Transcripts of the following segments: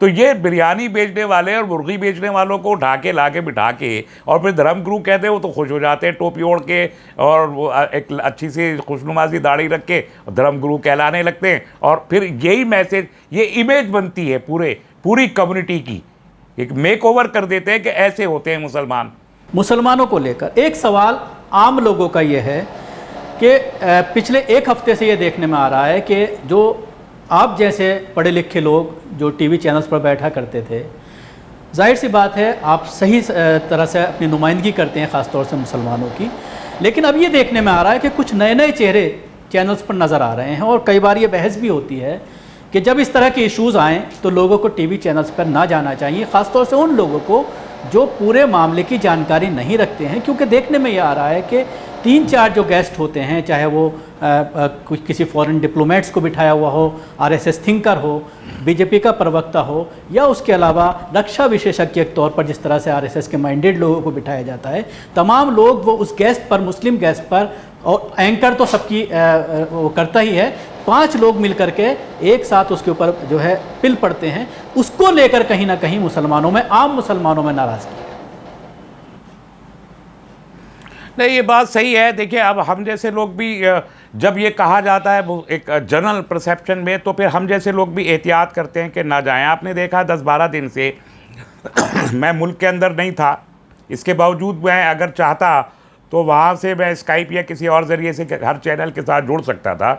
तो ये बिरयानी बेचने वाले और मुर्गी बेचने वालों को उठा के ला के बिठा के और फिर धर्मगुरु कहते हैं, वो तो खुश हो जाते हैं टोपी ओढ़ के और वो एक अच्छी सी खुशनुमा सी दाढ़ी रख के धर्मगुरु कहलाने लगते हैं। और फिर यही मैसेज, ये इमेज बनती है पूरी कम्युनिटी की, एक मेक ओवर कर देते हैं कि ऐसे होते हैं मुसलमान। मुसलमानों को लेकर एक सवाल आम लोगों का ये है कि पिछले एक हफ्ते से ये देखने में आ रहा है कि जो आप जैसे पढ़े लिखे लोग जो टीवी चैनल्स पर बैठा करते थे, जाहिर सी बात है आप सही तरह से अपनी नुमाइंदगी करते हैं ख़ासतौर से मुसलमानों की, लेकिन अब ये देखने में आ रहा है कि कुछ नए नए चेहरे चैनल्स पर नज़र आ रहे हैं और कई बार ये बहस भी होती है कि जब इस तरह के इश्यूज़ आएँ तो लोगों को टीवी चैनल्स पर ना जाना चाहिए, ख़ासतौर से उन लोगों को जो पूरे मामले की जानकारी नहीं रखते हैं। क्योंकि देखने में ये आ रहा है कि 3-4 जो गेस्ट होते हैं, चाहे वो किसी फॉरेन डिप्लोमेट्स को बिठाया हुआ हो, आरएसएस थिंकर हो, बीजेपी का प्रवक्ता हो, या उसके अलावा रक्षा विशेषज्ञ के तौर पर जिस तरह से आरएसएस के माइंडेड लोगों को बिठाया जाता है, तमाम लोग वो उस गेस्ट पर, मुस्लिम गेस्ट पर, और एंकर तो सबकी वो करता ही है, 5 लोग मिलकर के एक साथ उसके ऊपर जो है पिल पड़ते हैं। उसको लेकर कहीं ना कहीं मुसलमानों में, आम मुसलमानों में नाराज़गी है। नहीं, ये बात सही है। देखिए, अब हम जैसे लोग भी जब ये कहा जाता है एक जनरल परसेप्शन में, तो फिर हम जैसे लोग भी एहतियात करते हैं कि ना जाएं। आपने देखा 10-12 दिन से मैं मुल्क के अंदर नहीं था, इसके बावजूद मैं अगर चाहता तो वहाँ से मैं स्काइप या किसी और ज़रिए से हर चैनल के साथ जुड़ सकता था।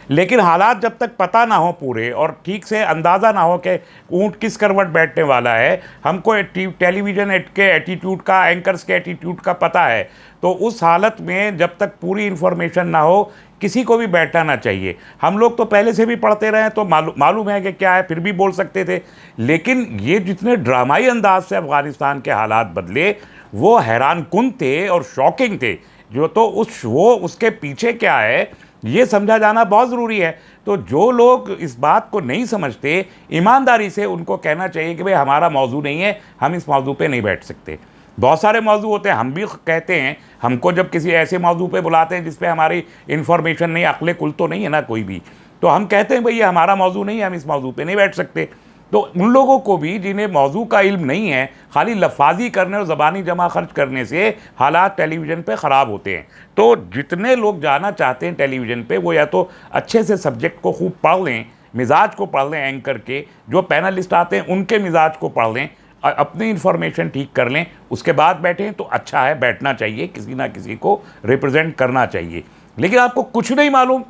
लेकिन हालात जब तक पता ना हो पूरे और ठीक से अंदाज़ा ना हो कि ऊँट किस करवट बैठने वाला है, हमको टेलीविज़न के एटीट्यूड का, एंकर्स के एटीट्यूड का पता है, तो उस हालत में जब तक पूरी इन्फॉर्मेशन ना हो किसी को भी बैठना ना चाहिए। हम लोग तो पहले से भी पढ़ते रहे तो मालूम है कि क्या है, फिर भी बोल सकते थे। लेकिन ये जितने ड्रामाई अंदाज से अफ़गानिस्तान के हालात बदले वो हैरानकुन थे और शॉकिंग थे। जो तो उसके पीछे क्या है ये समझा जाना बहुत ज़रूरी है। तो जो लोग इस बात को नहीं समझते, ईमानदारी से उनको कहना चाहिए कि भाई हमारा मौजू नहीं है, हम इस मौजू पे नहीं बैठ सकते। बहुत सारे मौजू होते हैं, हम भी कहते हैं, हमको जब किसी ऐसे मौजू पे बुलाते हैं जिस पे हमारी इन्फॉर्मेशन नहीं, अक्ल कुल तो नहीं है ना कोई भी, तो हम कहते हैं भाई ये हमारा मौजू नहीं है, हम इस मौजू पे नहीं बैठ सकते। तो उन लोगों को भी जिन्हें मौजू का इल्म नहीं है, खाली लफाजी करने और ज़बानी जमा खर्च करने से हालात टेलीविज़न पे ख़राब होते हैं। तो जितने लोग जाना चाहते हैं टेलीविज़न पे, वो या तो अच्छे से सब्जेक्ट को खूब पढ़ लें, मिजाज को पढ़ लें, एंकर के जो पैनलिस्ट आते हैं उनके मिजाज को पढ़ लें, अपनी इन्फॉर्मेशन ठीक कर लें, उसके बाद बैठें तो अच्छा है, बैठना चाहिए, किसी ना किसी को रिप्रेजेंट करना चाहिए। लेकिन आपको कुछ नहीं मालूम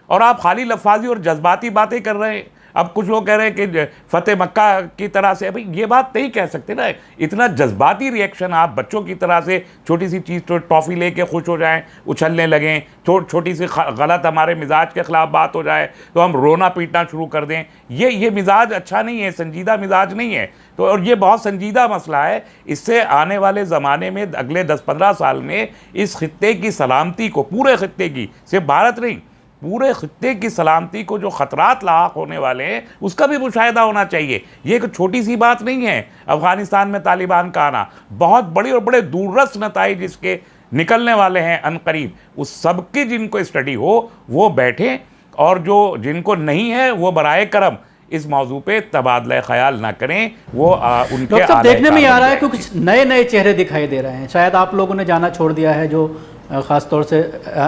और आप खाली लफाजी और जज्बाती बातें कर रहे हैं। अब कुछ लोग कह रहे हैं कि फ़तेह मक्का की तरह से, भाई ये बात नहीं कह सकते ना। इतना जज्बाती रिएक्शन आप बच्चों की तरह से छोटी सी चीज़ तो टॉफ़ी लेके खुश हो जाएं, उछलने लगें, छोटी सी गलत हमारे मिजाज के ख़िलाफ़ बात हो जाए तो हम रोना पीटना शुरू कर दें, ये मिजाज अच्छा नहीं है, संजीदा मिजाज नहीं है। तो और ये बहुत संजीदा मसला है। इससे आने वाले ज़माने में अगले 10-15 साल में इस खित्ते की सलामती को, पूरे खित्ते की, सिर्फ भारत नहीं, पूरे खित्ते की सलामती को जो ख़तरात लाक होने वाले हैं उसका भी मुशाहिदा होना चाहिए। ये एक छोटी सी बात नहीं है। अफ़गानिस्तान में तालिबान का आना बहुत बड़ी और बड़े दूररस नताइज इसके निकलने वाले हैं अनकरीब। उस सब की जिनको स्टडी हो वो बैठें और जो जिनको नहीं है वो बराए करम इस मौजू पे तबादला ख्याल ना करें। वो उनके डॉक्टर साहब देखने में आ रहा है कि कुछ नए नए चेहरे दिखाई दे रहे हैं। शायद आप लोगों ने जाना छोड़ दिया है जो ख़ास तौर से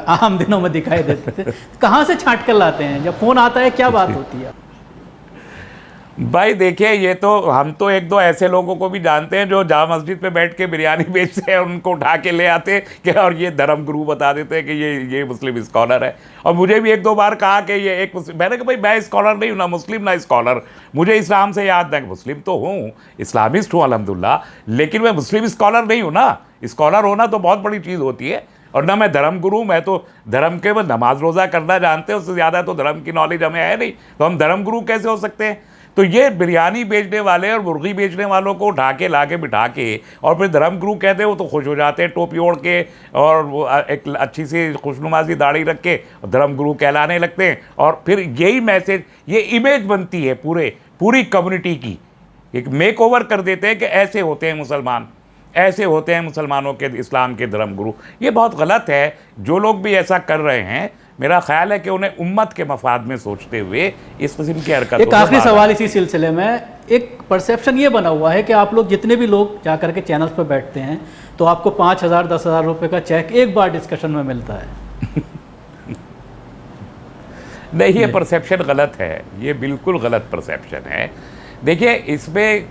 आम दिनों में दिखाई देते थे। कहाँ से छांट कर लाते हैं? जब फ़ोन आता है क्या बात होती है? भाई देखिए, ये तो हम तो 1-2 ऐसे लोगों को भी जानते हैं जो जामा मस्जिद पे बैठ के बिरयानी बेचते हैं और उनको उठा के ले आते हैं कि और ये धर्म गुरु बता देते हैं कि ये मुस्लिम स्कॉलर है। और मुझे भी 1-2 बार कहा कि ये एक मुस्लिम, मैंने कहा भाई मैं स्कॉलर नहीं हूँ, ना मुस्लिम ना स्कॉलर, मुझे इस्लाम से याद ना, मुस्लिम तो हूँ, इस्लामिस्ट हूँ अल्हम्दुलिल्लाह, लेकिन मैं मुस्लिम स्कॉलर नहीं हूँ ना। स्कॉलर होना तो बहुत बड़ी चीज़ होती है। और ना मैं धर्म गुरु, मैं तो धर्म के नमाज रोज़ा करना जानते हैं, उससे ज़्यादा तो धर्म की नॉलेज हमें है नहीं, तो हम धर्म गुरु कैसे हो सकते हैं? तो ये बिरयानी बेचने वाले और मुर्गी बेचने वालों को उठा के ला के बिठा के और फिर धर्म गुरु कहते हैं, वो तो खुश हो जाते हैं टोपी ओढ़ के और वो एक अच्छी सी खुशनुमा सी दाढ़ी रख के धर्म गुरु कहलाने लगते हैं। और फिर यही मैसेज, ये इमेज बनती है पूरी कम्युनिटी की, एक मेक ओवर कर देते हैं कि ऐसे होते हैं मुसलमान। ऐसे होते हैं मुसलमानों के, इस्लाम के धर्मगुरु। ये बहुत गलत है। जो लोग भी ऐसा कर रहे हैं, मेरा ख्याल है कि उन्हें उम्मत के मफाद में सोचते हुए इस किस्म की हरकत। एक आखिरी सवाल इसी सिलसिले में, एक परसेप्शन ये बना हुआ है कि आप लोग जितने भी लोग जा करके चैनल्स पर बैठते हैं तो आपको 5,000 10,000 रुपये का चेक एक बार डिस्कशन में मिलता है। नहीं, ये परसेप्शन गलत है, ये बिल्कुल गलत परसेप्शन है। देखिए इसमें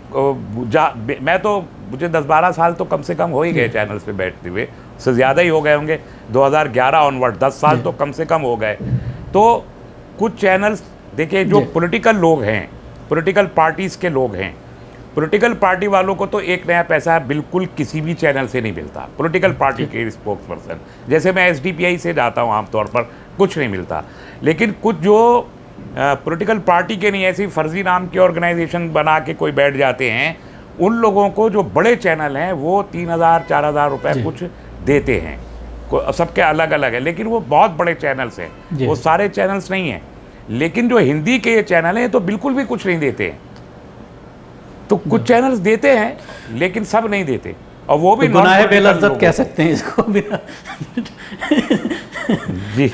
मैं तो, मुझे 10-12 साल तो कम से कम हो ही गए चैनल्स पे बैठते हुए, उससे ज़्यादा ही हो गए होंगे, 2011 ऑनवर्ड 10 साल तो कम से कम हो गए। तो कुछ चैनल्स देखिए, जो पॉलिटिकल लोग हैं, पॉलिटिकल पार्टीज़ के लोग हैं, पॉलिटिकल पार्टी वालों को तो एक नया पैसा बिल्कुल किसी भी चैनल से नहीं मिलता। पॉलिटिकल पार्टी के स्पोक्स पर्सन, जैसे मैं SDPI से जाता हूँ आमतौर पर, कुछ नहीं मिलता। लेकिन कुछ जो पॉलिटिकल पार्टी के नहीं, ऐसी फर्जी नाम की ऑर्गेनाइजेशन बना के कोई बैठ जाते हैं, उन लोगों को जो बड़े चैनल हैं वो 3,000-4,000 रुपये कुछ देते हैं। सबके अलग अलग है, लेकिन वो बहुत बड़े चैनल्स हैं, वो सारे चैनल्स नहीं हैं। लेकिन जो हिंदी के ये चैनल हैं तो बिल्कुल भी कुछ नहीं देते हैं। तो कुछ चैनल्स देते हैं लेकिन सब नहीं देते, और वो भी गुनाह बेलज्जत कह सकते हैं इसको भी। जी